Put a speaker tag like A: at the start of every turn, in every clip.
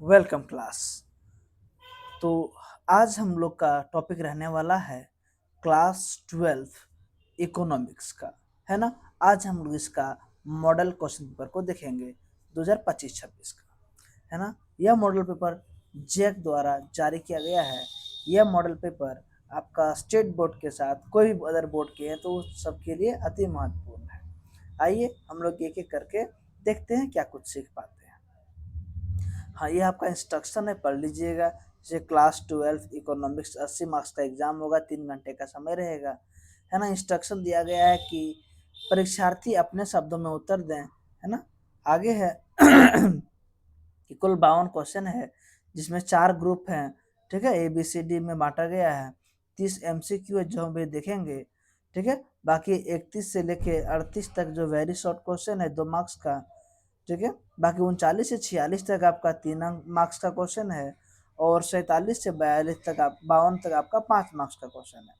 A: Welcome class. तो आज हम लोग का टॉपिक रहने वाला है क्लास 12 इकोनॉमिक्स का, है ना। आज हम लोग इसका मॉडल क्वेश्चन पेपर को देखेंगे 2025-26 का, है ना। यह मॉडल पेपर जैक द्वारा जारी किया गया है। यह मॉडल पेपर आपका स्टेट बोर्ड के साथ कोई भी अदर बोर्ड के हैं तो उस सबके लिए अति महत्वपूर्ण है। आइए हम लोग एक एक करके देखते हैं क्या कुछ सीख पाते हैं। हाँ, ये आपका इंस्ट्रक्शन है, पढ़ लीजिएगा। जैसे क्लास 12 इकोनॉमिक्स 80 मार्क्स का एग्जाम होगा, 3 घंटे का समय रहेगा, है ना। इंस्ट्रक्शन दिया गया है कि परीक्षार्थी अपने शब्दों में उत्तर दें, है ना। आगे है कि कुल 52 क्वेश्चन है जिसमें 4 ग्रुप हैं, ठीक है। ABCD में बांटा गया है। 30 MCQ है जो हम भी देखेंगे, ठीक है। बाकी 31 से लेके 38 तक जो वेरी शॉर्ट क्वेश्चन है 2 मार्क्स का, ठीक है। बाकी 39 से 46 तक आपका 3 मार्क्स का क्वेश्चन है, और 47 से 42 तक 52 तक आपका 5 मार्क्स का क्वेश्चन है।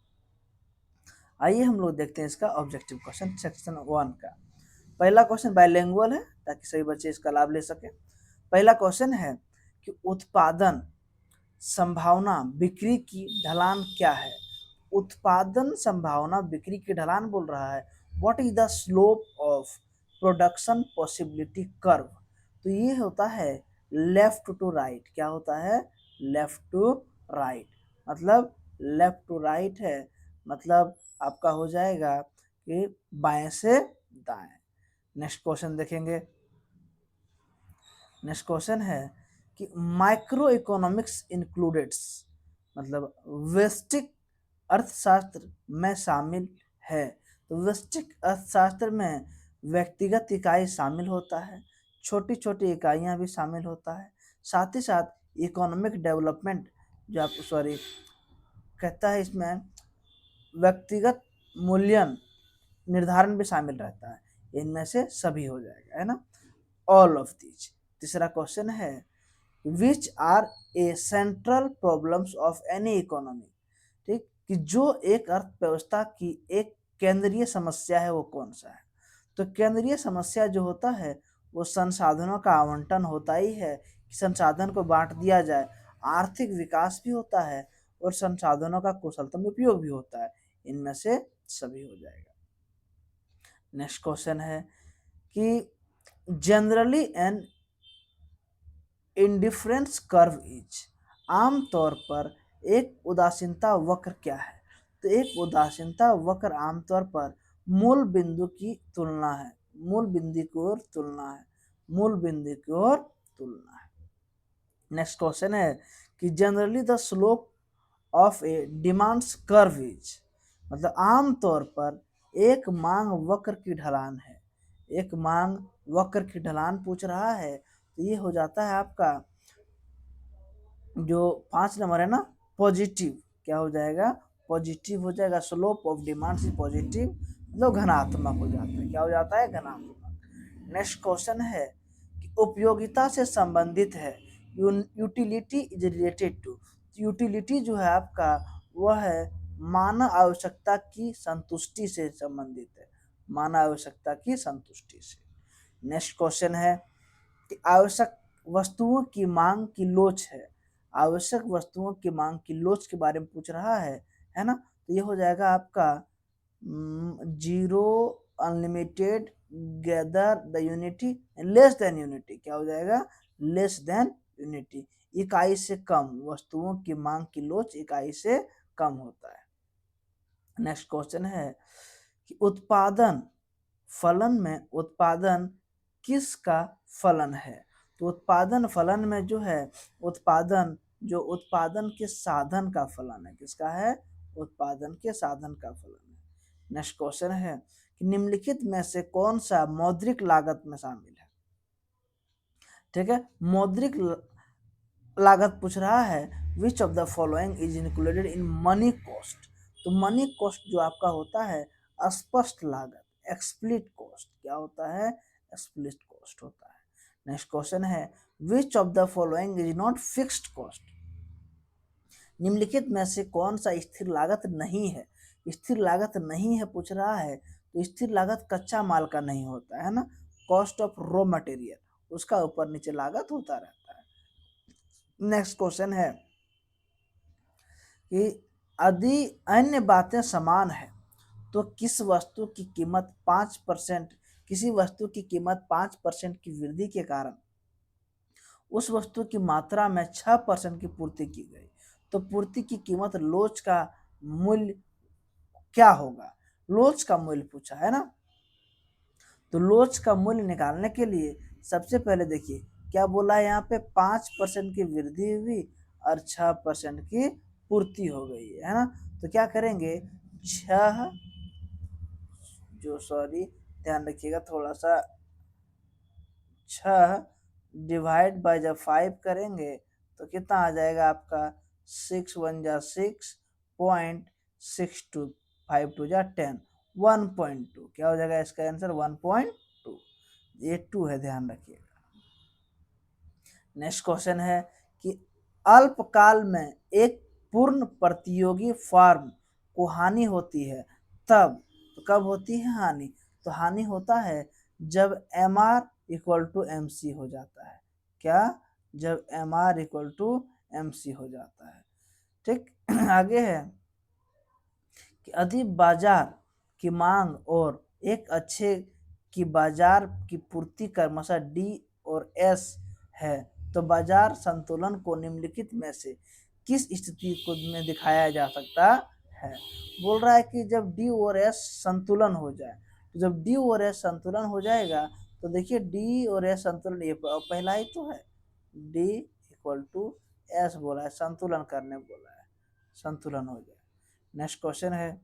A: आइए हम लोग देखते हैं इसका ऑब्जेक्टिव क्वेश्चन सेक्शन 1 का। पहला क्वेश्चन बाइलिंगुअल है ताकि सभी बच्चे इसका लाभ ले सके। पहला क्वेश्चन है कि उत्पादन संभावना बिक्री की ढलान क्या है। उत्पादन संभावना बिक्री की ढलान बोल रहा है। What is the slope of production possibility curve. तो ये होता है लेफ्ट टू राइट। क्या होता है? Left to right. मतलब लेफ्ट टू राइट है, मतलब आपका हो जाएगा कि बाएं से दाएं। नेक्स्ट क्वेश्चन देखेंगे। नेक्स्ट क्वेश्चन है कि माइक्रो इकोनॉमिक्स इंक्लूडेड्स, मतलब व्यष्टिक अर्थशास्त्र में शामिल है। तो व्यष्टिक अर्थशास्त्र में व्यक्तिगत इकाई शामिल होता है, छोटी छोटी इकाइयां भी शामिल होता है, साथ ही साथ इकोनॉमिक डेवलपमेंट जो आप कहता है इसमें व्यक्तिगत मूल्यन निर्धारण भी शामिल रहता है। इनमें से सभी हो जाएगा, है ना, ऑल ऑफ दीज। तीसरा क्वेश्चन है which are a central problems of any economy. ठीक, कि जो एक अर्थव्यवस्था की एक केंद्रीय समस्या है वो कौन सा है। तो केंद्रीय समस्या जो होता है वो संसाधनों का आवंटन होता ही है, कि संसाधन को बांट दिया जाए। आर्थिक विकास भी होता है और संसाधनों का कुशलतम उपयोग भी होता है। इनमें से सभी हो जाएगा। नेक्स्ट क्वेश्चन है कि generally an indifference curve is, आमतौर पर एक उदासीनता वक्र क्या है। तो एक उदासीनता वक्र आमतौर पर मूल बिंदु की तुलना है, मूल बिंदु की ओर तुलना है, मूल बिंदु की ओर तुलना है। नेक्स्ट क्वेश्चन है कि generally the slope of A demands curve is, मतलब आमतौर पर एक मांग वक्र की ढलान है। एक मांग वक्र की ढलान पूछ रहा है तो ये हो जाता है आपका जो 5 नंबर है ना, पॉजिटिव। क्या हो जाएगा? पॉजिटिव हो जाएगा। स्लोप ऑफ डिमांड से पॉजिटिव मतलब धनात्मक हो जाता है। क्या हो जाता है? धनात्मक। नेक्स्ट क्वेश्चन है कि उपयोगिता से संबंधित है। Utility is related to, utility जो है आपका वह है मानव आवश्यकता की संतुष्टि से संबंधित है, मानव आवश्यकता की संतुष्टि से। नेक्स्ट क्वेश्चन है कि आवश्यक वस्तुओं की मांग की लोच है। आवश्यक वस्तुओं की मांग की लोच के बारे में पूछ रहा है ना। तो ये हो जाएगा आपका zero unlimited gather the unity less than unity. क्या हो जाएगा? Less than unity. इकाई से कम, वस्तुओं की मांग की लोच इकाई से कम होता है। नेक्स्ट क्वेश्चन है कि उत्पादन फलन में उत्पादन किसका फलन है। तो उत्पादन फलन में जो है उत्पादन, जो उत्पादन के साधन का फलन है। किसका है? उत्पादन के साधन का फलन है। नेक्स्ट क्वेश्चन है कि निम्नलिखित में से कौन सा मौद्रिक लागत में शामिल है। ठीक है, मौद्रिक लागत पूछ रहा है which of the following is included in money cost. तो मनी कॉस्ट जो आपका होता है स्पष्ट लागत, एक्सप्लिट कॉस्ट। क्या होता है? एक्सप्लिट कॉस्ट होता है। नेक्स्ट क्वेश्चन है which of the following is not fixed cost. निम्नलिखित में से कौन सा स्थिर लागत नहीं है। स्थिर लागत नहीं है पूछ रहा है तो स्थिर लागत कच्चा माल का नहीं होता है ना। कॉस्ट ऑफ रॉ मटेरियल, उसका ऊपर नीचे लागत होता रहता है। नेक्स्ट क्वेश्चन है कि यदि अन्य बातें समान है तो किसी वस्तु की कीमत 5% की वृद्धि के कारण उस वस्तु की मात्रा में 6% की पूर्ति की गई, तो पूर्ति की कीमत लोच का मूल्य क्या होगा? लोच का मूल्य पूछा है ना। तो लोच का मूल्य निकालने के लिए सबसे पहले देखिए क्या बोला है, यहाँ पे 5% की वृद्धि हुई और 6% की पूर्ति हो गई है ना। तो क्या करेंगे, छह जो सॉरी ध्यान रखिएगा थोड़ा सा, 6 डिवाइड बाय जब 5 करेंगे तो कितना आ जाएगा आपका, 6 1 जा 6.62, 5 2 जा 10, 1.2 क्या हो जाएगा इसका आंसर 1.2, ये 2 है ध्यान रखिएगा। नेक्स्ट क्वेश्चन है कि अल्पकाल में एक पूर्ण प्रतियोगी फॉर्म को हानि होती है तब, तो कब होती है हानि, तो हानि होता है जब M R equal to M C हो जाता है। क्या, जब M R equal to M C हो जाता है। ठीक आगे है कि यदि बाजार की मांग और एक अच्छे की बाजार की पूर्ति क्रमशः डी और एस है तो बाजार संतुलन को निम्नलिखित में से किस स्थिति को में दिखाया जा सकता है। बोल रहा है कि जब डी और एस संतुलन हो जाए, तो जब डी और एस संतुलन हो जाएगा तो देखिए डी और एस संतुलन, ये पहला ही तो है, डी इक्वल टू एस बोला है, संतुलन करने बोला है, संतुलन हो जाए। नेक्स्ट क्वेश्चन है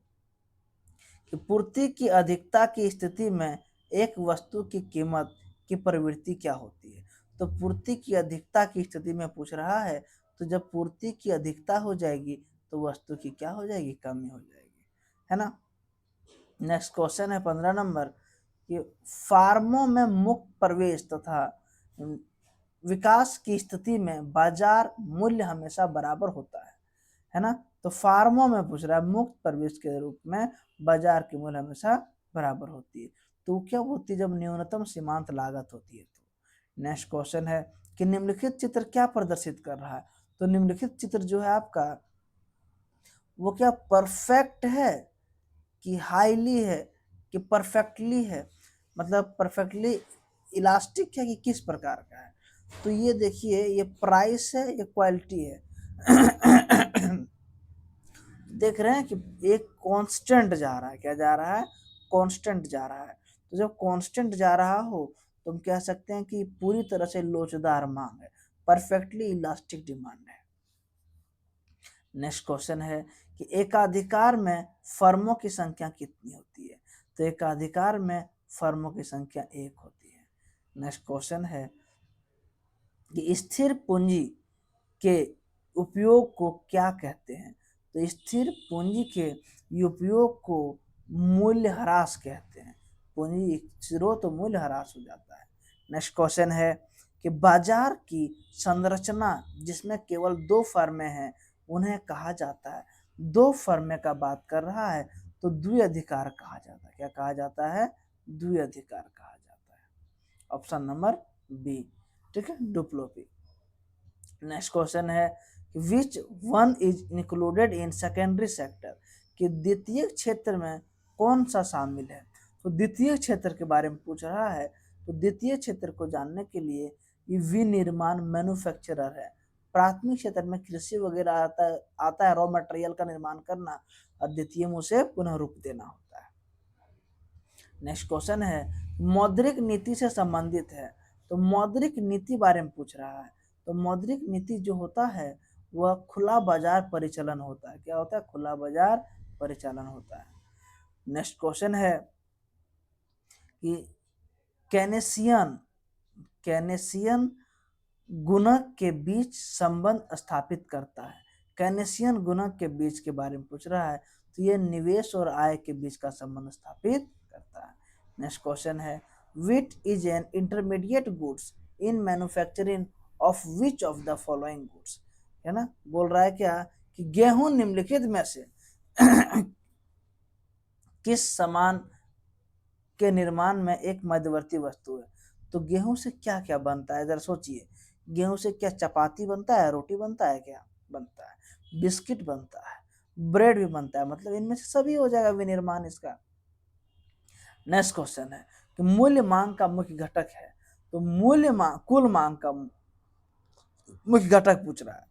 A: कि पूर्ति की अधिकता की स्थिति में एक वस्तु की कीमत की प्रवृत्ति क्या होती है। तो पूर्ति की अधिकता की स्थिति में पूछ रहा है, तो जब पूर्ति की अधिकता हो जाएगी तो वस्तु की क्या हो जाएगी, कमी हो जाएगी, है ना। नेक्स्ट क्वेश्चन है 15 नंबर कि फार्मों में मुक्त प्रवेश तथा विकास की स्थिति में बाजार मूल्य हमेशा बराबर होता है ना। तो फार्मों में पूछ रहा है मुक्त प्रवेश के रूप में बाजार की मूल्य हमेशा बराबर होती है, तो क्या होती है, जब न्यूनतम सीमांत लागत होती है। तो नेक्स्ट क्वेश्चन है कि निम्नलिखित चित्र क्या प्रदर्शित कर रहा है। तो निम्नलिखित चित्र जो है आपका वो क्या परफेक्ट है कि हाईली है कि परफेक्टली है, मतलब परफेक्टली इलास्टिक है कि किस प्रकार का है। तो ये देखिए ये प्राइस है, ये क्वालिटी है। देख रहे हैं कि एक कांस्टेंट जा रहा है, क्या जा रहा है, कांस्टेंट जा रहा है। तो जब कांस्टेंट जा रहा हो तो हम कह सकते हैं कि पूरी तरह से लोचदार मांग है, परफेक्टली इलास्टिक डिमांड है। नेक्स्ट क्वेश्चन है कि एकाधिकार में फर्मों की संख्या कितनी होती है। तो एकाधिकार में फर्मों की संख्या 1 होती है। नेक्स्ट क्वेश्चन है कि स्थिर पूंजी के उपयोग को क्या कहते हैं। तो स्थिर पूंजी के उपयोग को मूल्य ह्रास कहते हैं, पूंजी स्थिर हो तो मूल्य ह्रास हो जाता है। नेक्स्ट क्वेश्चन है कि बाजार की संरचना जिसमें केवल 2 फर्में हैं उन्हें कहा जाता है। 2 फर्में का बात कर रहा है तो द्विअधिकार कहा जाता है। क्या कहा जाता है, द्विअधिकार कहा जाता है। ऑप्शन नंबर बी, ठीक है, डुप्लोपी। नेक्स्ट क्वेश्चन है which one is included in secondary sector, कि द्वितीय क्षेत्र में कौन सा शामिल है। तो द्वितीय क्षेत्र के बारे में पूछ रहा है, तो द्वितीय क्षेत्र को जानने के लिए ये विनिर्माण मैन्युफैक्चरर है। प्राथमिक क्षेत्र में कृषि वगैरह आता है रॉ मटेरियल का निर्माण करना, और द्वितीय में उसे पुनः रूप देना होता है। नेक्स्ट क्वेश्चन है मौद्रिक नीति से संबंधित है, तो मौद्रिक नीति बारे में पूछ रहा है। तो मौद्रिक नीति जो होता है वह खुला बाजार परिचालन होता है। क्या होता है, खुला बाजार परिचालन होता है। नेक्स्ट क्वेश्चन है कि केनेसियन गुणक के बीच संबंध स्थापित करता है। केनेसियन गुणक के बीच के बारे में पूछ रहा है, तो ये निवेश और आय के बीच का संबंध स्थापित करता है। नेक्स्ट क्वेश्चन है wheat is an intermediate goods in manufacturing of which of the following goods, है ना। बोल रहा है क्या कि गेहूं निम्नलिखित में से किस सामान के निर्माण में एक मध्यवर्ती वस्तु है। तो गेहूं से क्या क्या बनता है, जरा सोचिए, गेहूं से क्या चपाती बनता है, रोटी बनता है, क्या बनता है, बिस्किट बनता है, ब्रेड भी बनता है, मतलब इनमें से सभी हो जाएगा विनिर्माण इसका। नेक्स्ट क्वेश्चन है कि मूल्य मांग का मुख्य घटक है, तो मूल्य मांग कुल मांग का मुख्य घटक पूछ रहा है,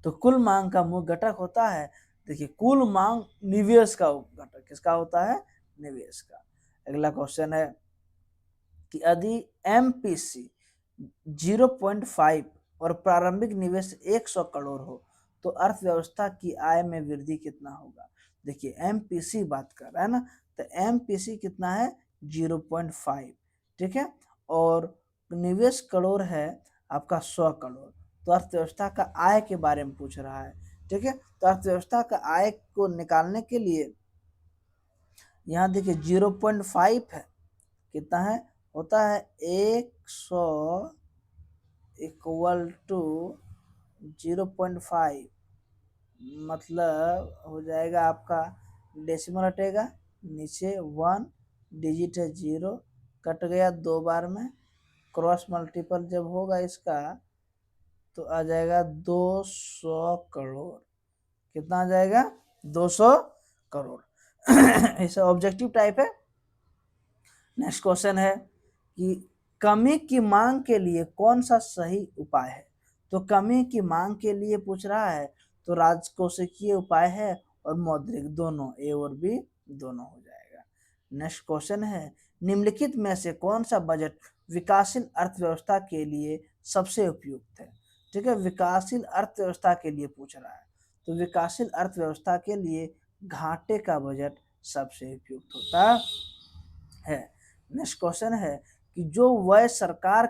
A: तो कुल मांग का मुख्य घटक होता है, देखिए कुल मांग निवेश का घटक किसका होता है, निवेश का। अगला क्वेश्चन है कि यदि एमपीसी 0.5 और प्रारंभिक निवेश 100 करोड़ हो तो अर्थव्यवस्था की आय में वृद्धि कितना होगा। देखिए एमपीसी बात कर रहा है ना, तो एमपीसी कितना है 0.5, ठीक है, और निवेश करोड़ है आपका 100 करोड़, तो अर्थव्यवस्था का आय के बारे में पूछ रहा है, ठीक है। तो अर्थव्यवस्था का आय को निकालने के लिए यहाँ देखिए 0.5 है, कितना है, होता है 100 इक्वल टू 0.5, मतलब हो जाएगा आपका डेसिमल हटेगा नीचे 1, डिजिट है 0, कट गया 2 बार में, क्रॉस मल्टीपल जब होगा इसका तो आ जाएगा 200 करोड़, कितना आ जाएगा 200 करोड़। ऐसा ऑब्जेक्टिव टाइप है। नेक्स्ट क्वेश्चन है कि कमी की मांग के लिए कौन सा सही उपाय है, तो कमी की मांग के लिए पूछ रहा है, तो राजकोषीय उपाय है और मौद्रिक, दोनों ए और बी दोनों हो जाएगा। नेक्स्ट क्वेश्चन है निम्नलिखित में से कौन सा बजट विकासशील अर्थव्यवस्था के लिए सबसे उपयुक्त है, ठीक है, विकासशील अर्थव्यवस्था के लिए पूछ रहा है, तो विकासशील अर्थव्यवस्था के लिए घाटे का बजट सबसे उपयुक्त होता है। नेक्स्ट क्वेश्चन है कि जो वह सरकार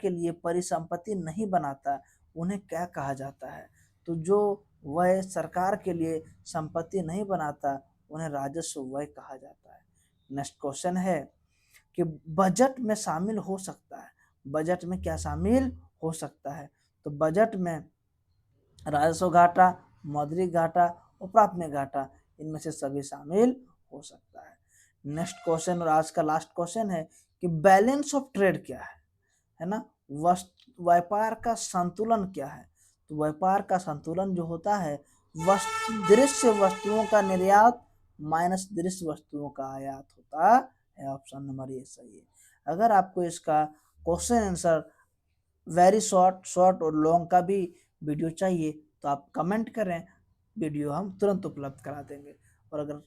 A: के लिए परिसंपत्ति नहीं बनाता उन्हें क्या कहा जाता है, तो जो वह सरकार के लिए संपत्ति नहीं बनाता उन्हें राजस्व व्यय कहा जाता है। नेक्स्ट क्वेश्चन है कि बजट में शामिल हो सकता है, बजट में क्या शामिल हो सकता है, तो बजट में राजस्व घाटा, मौद्रिक घाटा और प्राथमिक घाटा, इनमें से सभी शामिल हो सकता है। नेक्स्ट क्वेश्चन और आज का लास्ट क्वेश्चन है कि बैलेंस ऑफ ट्रेड क्या है ना, व्यापार का संतुलन क्या है, तो व्यापार का संतुलन जो होता है दृश्य वस्तुओं का निर्यात माइनस दृश्य वस्तुओं का आयात होता है। ऑप्शन नंबर ये सही है। अगर आपको इसका क्वेश्चन आंसर वेरी शॉर्ट और लॉन्ग का भी वीडियो चाहिए तो आप कमेंट करें, वीडियो हम तुरंत उपलब्ध करा देंगे। और अगर